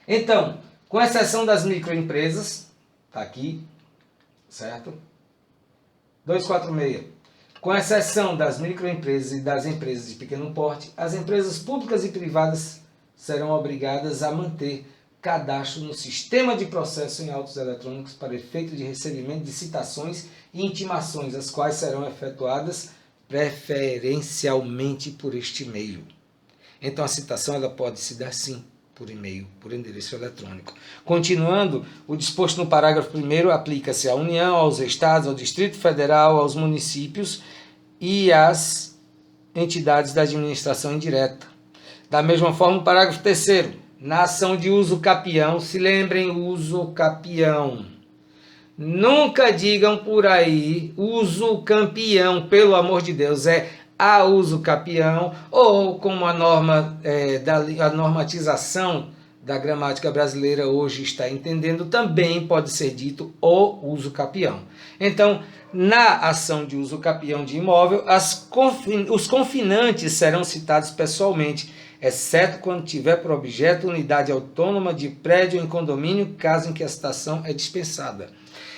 Então, com exceção das microempresas, está aqui, certo? 246. Com exceção das microempresas e das empresas de pequeno porte, as empresas públicas e privadas serão obrigadas a manter cadastro no sistema de processo em autos eletrônicos para efeito de recebimento de citações e intimações, as quais serão efetuadas preferencialmente por este meio. Então a citação ela pode se dar sim por e-mail, por endereço eletrônico. Continuando, o disposto no parágrafo 1º aplica-se à União, aos Estados, ao Distrito Federal, aos municípios e às entidades da administração indireta. Da mesma forma, o parágrafo 3º, na ação de uso capião, se lembrem, uso capião. Nunca digam por aí uso campeão, pelo amor de Deus, é a uso capião, ou como a normatização da gramática brasileira hoje está entendendo, também pode ser dito o uso capião. Então, na ação de uso capião de imóvel, os confinantes serão citados pessoalmente, exceto quando tiver por objeto unidade autônoma de prédio em condomínio, caso em que a citação é dispensada.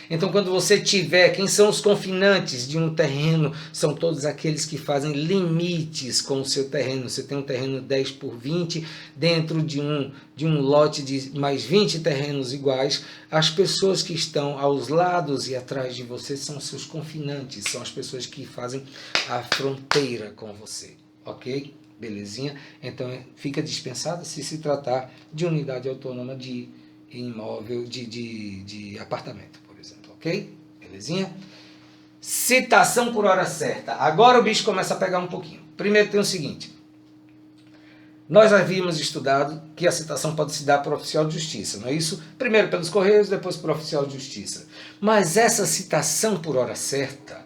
Então, quando você tiver, quem são os confinantes de um terreno? São todos aqueles que fazem limites com o seu terreno. Você tem um terreno 10 por 20, dentro de um lote de mais 20 terrenos iguais. As pessoas que estão aos lados e atrás de você são seus confinantes, são as pessoas que fazem a fronteira com você, ok? Belezinha? Então, fica dispensada se tratar de unidade autônoma de imóvel, de apartamento. Ok? Belezinha? Citação por hora certa. Agora o bicho começa a pegar um pouquinho. Primeiro tem o seguinte. Nós havíamos estudado que a citação pode se dar por oficial de justiça, não é isso? Primeiro pelos Correios, depois por oficial de justiça. Mas essa citação por hora certa,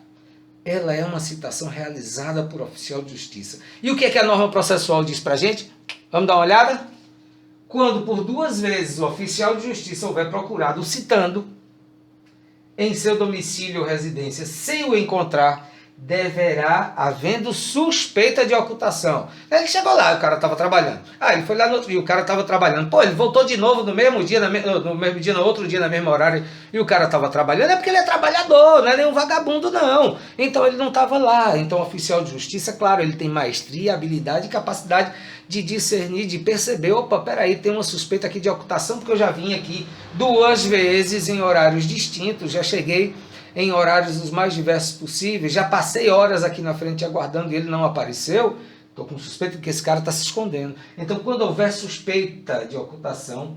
ela é uma citação realizada por oficial de justiça. E o que é que a norma processual diz pra gente? Vamos dar uma olhada? Quando por 2 vezes o oficial de justiça houver procurado citando em seu domicílio ou residência, sem o encontrar, deverá, havendo suspeita de ocultação. Ele chegou lá, o cara estava trabalhando. Ele foi lá no outro dia, o cara estava trabalhando. Pô, ele voltou de novo no mesmo dia, no outro dia, na mesma horário, e o cara estava trabalhando. É porque ele é trabalhador, não é nenhum vagabundo, não. Então ele não estava lá. Então o oficial de justiça, claro, ele tem maestria, habilidade e capacidade de discernir, de perceber, opa, peraí, tem uma suspeita aqui de ocultação, porque eu já vim aqui 2 vezes em horários distintos, já cheguei em horários os mais diversos possíveis, já passei horas aqui na frente aguardando e ele não apareceu, estou com suspeita de que esse cara está se escondendo. Então, quando houver suspeita de ocultação,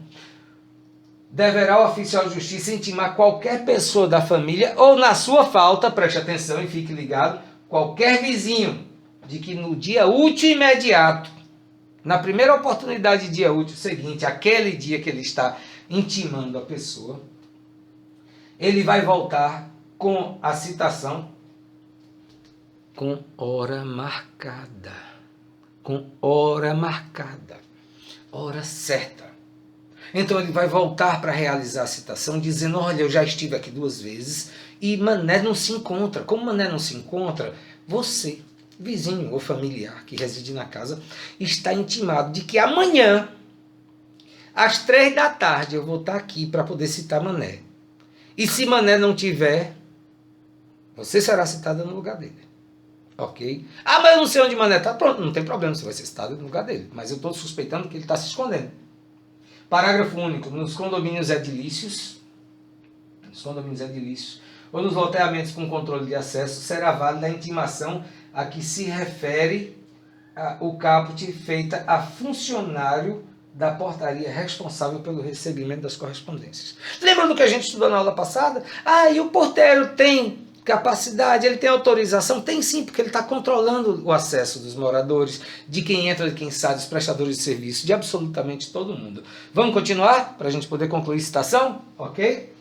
deverá o oficial de justiça intimar qualquer pessoa da família, ou na sua falta, preste atenção e fique ligado, qualquer vizinho, de que no dia útil imediato, na primeira oportunidade de dia útil seguinte, aquele dia que ele está intimando a pessoa, ele vai voltar com a citação com hora marcada. Com hora marcada. Hora certa. Então ele vai voltar para realizar a citação dizendo, olha, eu já estive aqui 2 vezes e Mané não se encontra. Como Mané não se encontra, você, vizinho ou familiar que reside na casa, está intimado de que amanhã, às 3 da tarde, eu vou estar aqui para poder citar Mané. E se Mané não tiver, você será citada no lugar dele. Ok? Mas eu não sei onde Mané está. Pronto, não tem problema, você vai ser citado no lugar dele. Mas eu estou suspeitando que ele está se escondendo. Parágrafo único. Nos condomínios edilícios, ou nos loteamentos com controle de acesso, será válida a intimação a que se refere o caput feita a funcionário da portaria responsável pelo recebimento das correspondências. Lembra do que a gente estudou na aula passada? E o porteiro tem capacidade, ele tem autorização? Tem sim, porque ele está controlando o acesso dos moradores, de quem entra, de quem sai, dos prestadores de serviço, de absolutamente todo mundo. Vamos continuar, para a gente poder concluir a citação? Ok?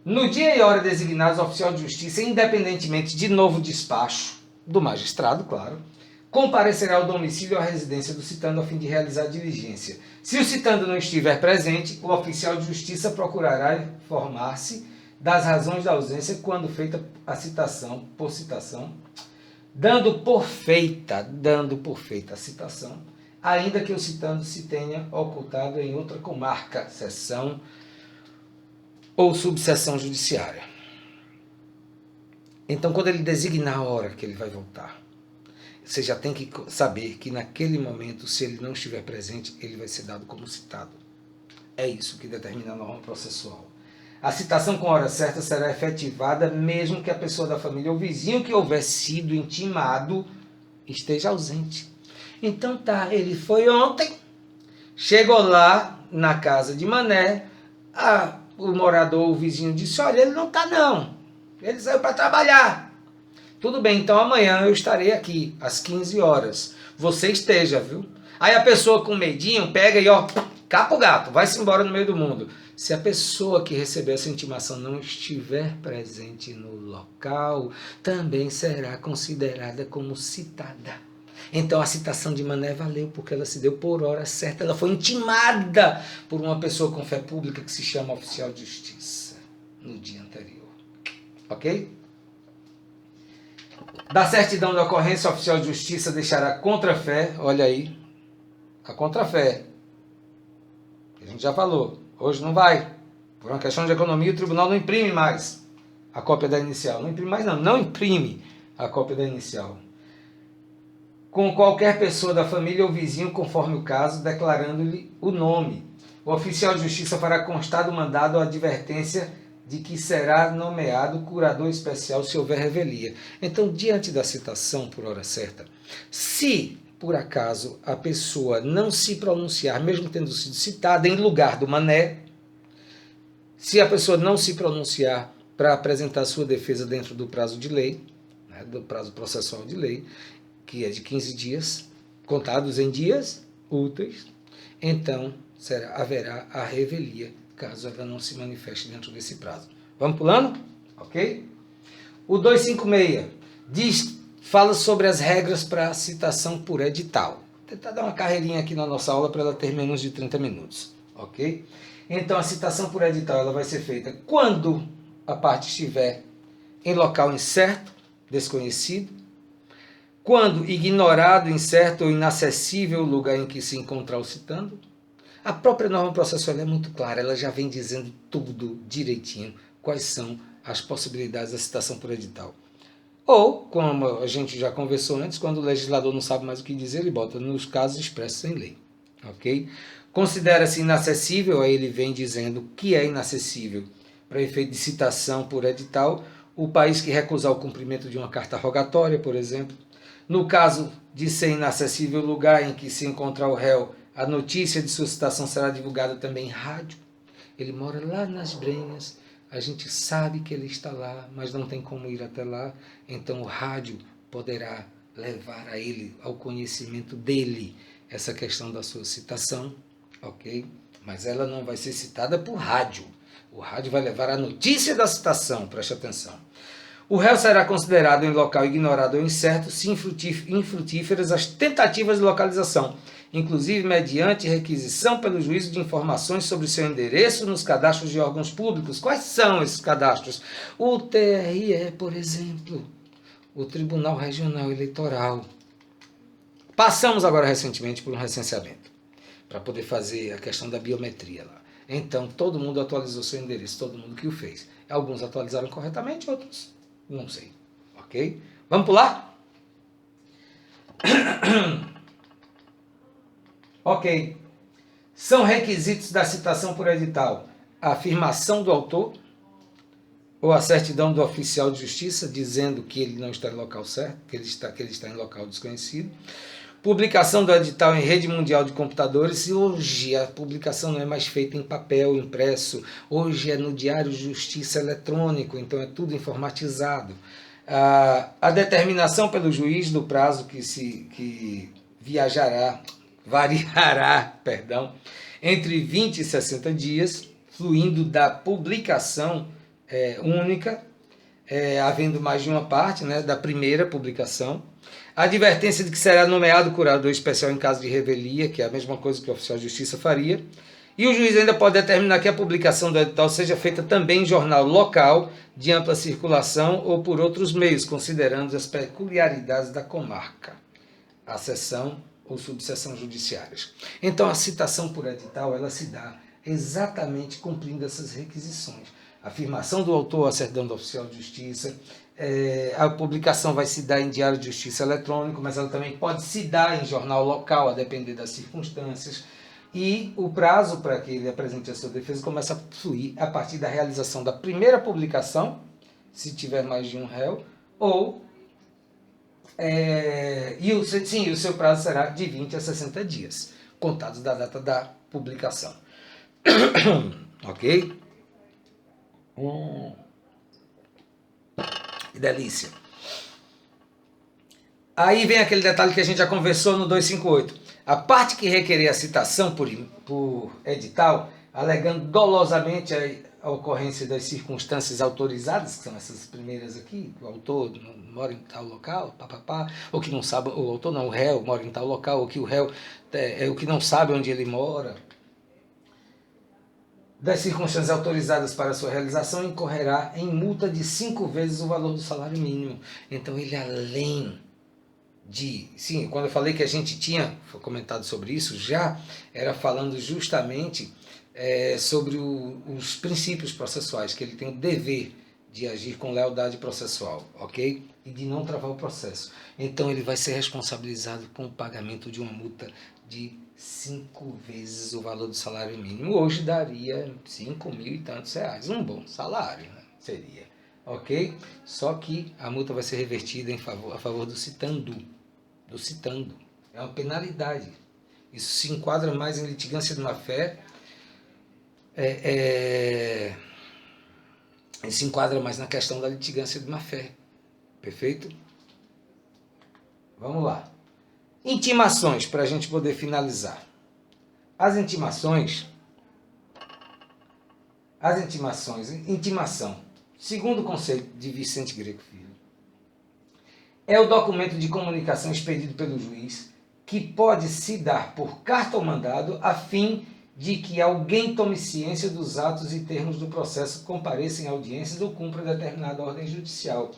No dia e hora designados, o oficial de justiça, independentemente de novo despacho do magistrado, claro, comparecerá ao domicílio ou à residência do citando a fim de realizar a diligência. Se o citando não estiver presente, o oficial de justiça procurará informar-se das razões da ausência quando feita a citação, dando por feita a citação, ainda que o citando se tenha ocultado em outra comarca, seção ou subseção judiciária. Então, quando ele designar a hora que ele vai voltar, você já tem que saber que naquele momento, se ele não estiver presente, ele vai ser dado como citado. É isso que determina a norma processual. A citação com hora certa será efetivada mesmo que a pessoa da família ou vizinho que houver sido intimado esteja ausente. Então tá, ele foi ontem, chegou lá na casa de Mané, o morador, o vizinho disse, olha, ele não tá não, ele saiu para trabalhar. Tudo bem, então amanhã eu estarei aqui, às 15 horas. Você esteja, viu? Aí a pessoa com medinho pega e ó, capa o gato, vai-se embora no meio do mundo. Se a pessoa que recebeu essa intimação não estiver presente no local, também será considerada como citada. Então a citação de Mané valeu porque ela se deu por hora certa, ela foi intimada por uma pessoa com fé pública que se chama oficial de justiça no dia anterior. Ok? Da certidão da ocorrência, o oficial de justiça deixará contrafé, olha aí, a contrafé. A gente já falou, hoje não vai. Por uma questão de economia, o tribunal não imprime mais a cópia da inicial. Não imprime mais não imprime a cópia da inicial. Com qualquer pessoa da família ou vizinho, conforme o caso, declarando-lhe o nome. O oficial de justiça fará constar do mandado a advertência de que será nomeado curador especial se houver revelia. Então, diante da citação por hora certa, se por acaso a pessoa não se pronunciar, mesmo tendo sido citada em lugar do Mané, se a pessoa não se pronunciar para apresentar sua defesa dentro do prazo de lei, né, do prazo processual de lei, que é de 15 dias, contados em dias úteis, então haverá a revelia, caso ela não se manifeste dentro desse prazo. Vamos pulando? Ok? O 256 fala sobre as regras para a citação por edital. Vou tentar dar uma carreirinha aqui na nossa aula para ela ter menos de 30 minutos. Ok? Então a citação por edital ela vai ser feita quando a parte estiver em local incerto, desconhecido, quando ignorado, incerto ou inacessível o lugar em que se encontrar o citando. A própria norma processual é muito clara, ela já vem dizendo tudo direitinho, quais são as possibilidades da citação por edital. Ou, como a gente já conversou antes, quando o legislador não sabe mais o que dizer, ele bota nos casos expressos em lei. Ok? Considera-se inacessível, aí ele vem dizendo que é inacessível para efeito de citação por edital, o país que recusar o cumprimento de uma carta rogatória, por exemplo. No caso de ser inacessível o lugar em que se encontrar o réu, a notícia de sua citação será divulgada também em rádio. Ele mora lá nas Brenhas, a gente sabe que ele está lá, mas não tem como ir até lá, então o rádio poderá levar a ele, ao conhecimento dele, essa questão da sua citação, ok? Mas ela não vai ser citada por rádio. O rádio vai levar a notícia da citação, preste atenção. O réu será considerado em local ignorado ou incerto se infrutíferas as tentativas de localização, inclusive mediante requisição pelo juízo de informações sobre seu endereço nos cadastros de órgãos públicos. Quais são esses cadastros? O TRE, por exemplo, o Tribunal Regional Eleitoral. Passamos agora recentemente por um recenseamento, para poder fazer a questão da biometria lá. Então, todo mundo atualizou seu endereço, todo mundo que o fez. Alguns atualizaram corretamente, outros não sei. Ok? Vamos pular? Ok. São requisitos da citação por edital a afirmação do autor ou a certidão do oficial de justiça dizendo que ele não está em local certo, que ele está em local desconhecido. Publicação do edital em rede mundial de computadores, e hoje a publicação não é mais feita em papel, impresso, hoje é no Diário de Justiça eletrônico, então é tudo informatizado. A determinação pelo juiz do prazo que variará, entre 20 e 60 dias, fluindo da publicação única, havendo mais de uma parte, né, da primeira publicação. A advertência de que será nomeado curador especial em caso de revelia, que é a mesma coisa que o oficial de justiça faria. E o juiz ainda pode determinar que a publicação do edital seja feita também em jornal local, de ampla circulação ou por outros meios, considerando as peculiaridades da comarca. A seção ou subseção judiciárias. Então, a citação por edital, ela se dá exatamente cumprindo essas requisições. Afirmação do autor à certidão do oficial de justiça, a publicação vai se dar em diário de justiça eletrônico, mas ela também pode se dar em jornal local, a depender das circunstâncias, e o prazo para que ele apresente a sua defesa começa a fluir a partir da realização da primeira publicação, se tiver mais de um réu, ou o seu prazo será de 20 a 60 dias, contados da data da publicação. Ok? Que delícia. Aí vem aquele detalhe que a gente já conversou no 258. A parte que requerer a citação por edital, alegando dolosamente a ocorrência das circunstâncias autorizadas, que são essas primeiras aqui, o autor mora em tal local, papapá, ou que não sabe, o autor não, o réu mora em tal local, ou que o réu é o que não sabe onde ele mora, das circunstâncias autorizadas para sua realização, incorrerá em multa de 5 vezes o valor do salário mínimo. Então ele, além de... Sim, quando eu falei que a gente tinha comentado sobre isso, já era falando justamente sobre os princípios processuais, que ele tem o dever de agir com lealdade processual, ok? E de não travar o processo. Então ele vai ser responsabilizado com o pagamento de uma multa de 5 vezes o valor do salário mínimo. Hoje daria 5.000 e tantos reais. Um bom salário, né? Seria. Ok? Só que a multa vai ser revertida a favor do citando. Do citando. É uma penalidade. Isso se enquadra mais em litigância de má-fé. Se enquadra mais na questão da litigância de má-fé. Perfeito? Vamos lá. Intimações, para a gente poder finalizar. Intimação, segundo o conceito de Vicente Greco Filho, é o documento de comunicação expedido pelo juiz que pode se dar por carta ou mandado a fim de que alguém tome ciência dos atos e termos do processo, compareça em audiências ou cumpra determinada ordem judicial.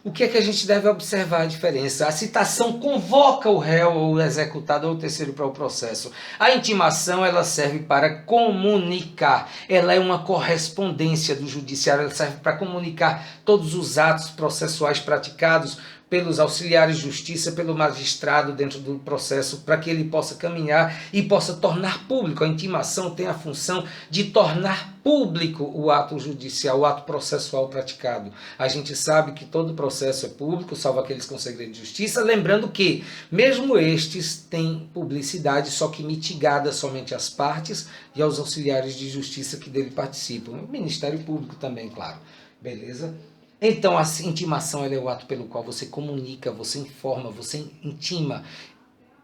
O que é que a gente deve observar a diferença? A citação convoca o réu ou o executado ou o terceiro para o processo. A intimação, ela serve para comunicar. Ela é uma correspondência do judiciário, ela serve para comunicar todos os atos processuais praticados pelos auxiliares de justiça, pelo magistrado dentro do processo, para que ele possa caminhar e possa tornar público. A intimação tem a função de tornar público o ato judicial, o ato processual praticado. A gente sabe que todo processo é público, salvo aqueles com segredo de justiça, lembrando que, mesmo estes, têm publicidade, só que mitigada somente às partes e aos auxiliares de justiça que dele participam. O Ministério Público também, claro. Beleza? Então, a intimação é o ato pelo qual você comunica, você informa, você intima,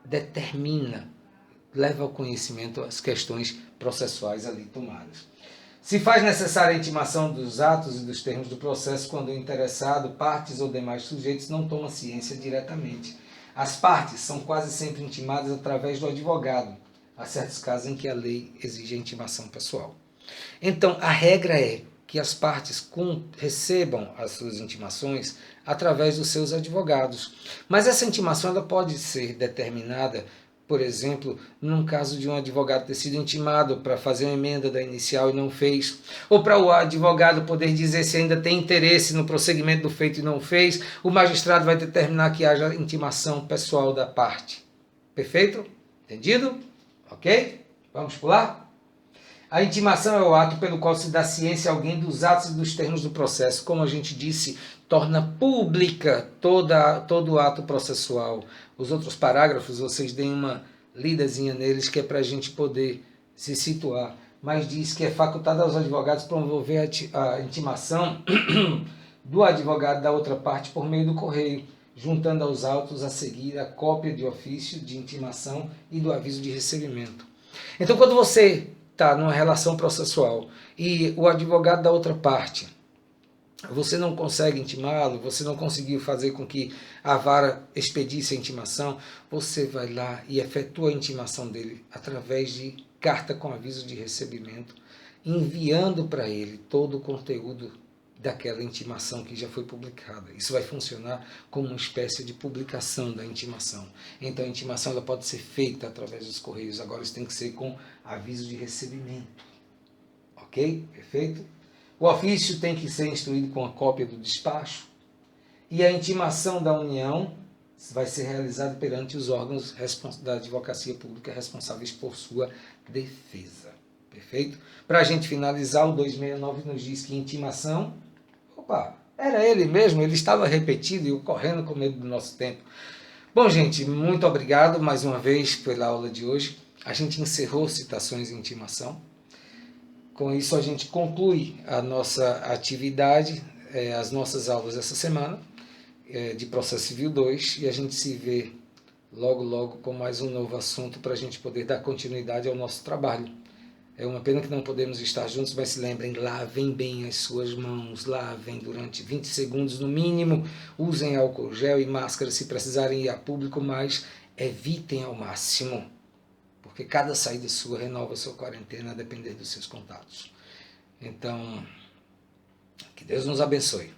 determina, leva ao conhecimento as questões processuais ali tomadas. Se faz necessária a intimação dos atos e dos termos do processo quando o interessado, partes ou demais sujeitos não tomam ciência diretamente. As partes são quase sempre intimadas através do advogado. Há certos casos em que a lei exige a intimação pessoal. Então, a regra é que as partes recebam as suas intimações através dos seus advogados. Mas essa intimação ela pode ser determinada, por exemplo, num caso de um advogado ter sido intimado para fazer uma emenda da inicial e não fez, ou para o advogado poder dizer se ainda tem interesse no prosseguimento do feito e não fez, o magistrado vai determinar que haja intimação pessoal da parte. Perfeito? Entendido? Ok? Vamos pular? A intimação é o ato pelo qual se dá ciência a alguém dos atos e dos termos do processo. Como a gente disse, torna pública todo o ato processual. Os outros parágrafos, vocês deem uma lidazinha neles, que é para a gente poder se situar. Mas diz que é facultado aos advogados promover a intimação do advogado da outra parte por meio do correio, juntando aos autos a seguir a cópia de ofício de intimação e do aviso de recebimento. Então, quando você está numa relação processual e o advogado da outra parte, você não consegue intimá-lo, você não conseguiu fazer com que a vara expedisse a intimação, você vai lá e efetua a intimação dele através de carta com aviso de recebimento, enviando para ele todo o conteúdo daquela intimação que já foi publicada. Isso vai funcionar como uma espécie de publicação da intimação. Então a intimação ela pode ser feita através dos correios, agora isso tem que ser com aviso de recebimento. Ok? Perfeito? O ofício tem que ser instruído com a cópia do despacho e a intimação da união vai ser realizada perante os órgãos da advocacia pública responsáveis por sua defesa. Perfeito? Para a gente finalizar, o 269 nos diz que intimação, era ele mesmo, ele estava repetido e correndo com medo do nosso tempo. Bom, gente, muito obrigado mais uma vez pela aula de hoje. A gente encerrou citações e intimação. Com isso, a gente conclui a nossa atividade, as nossas aulas essa semana, de Processo Civil 2, e a gente se vê logo, logo com mais um novo assunto para a gente poder dar continuidade ao nosso trabalho. É uma pena que não podemos estar juntos, mas se lembrem, lavem bem as suas mãos, lavem durante 20 segundos no mínimo, usem álcool gel e máscara se precisarem ir a público, mas evitem ao máximo, porque cada saída sua renova a sua quarentena a depender dos seus contatos. Então, que Deus nos abençoe.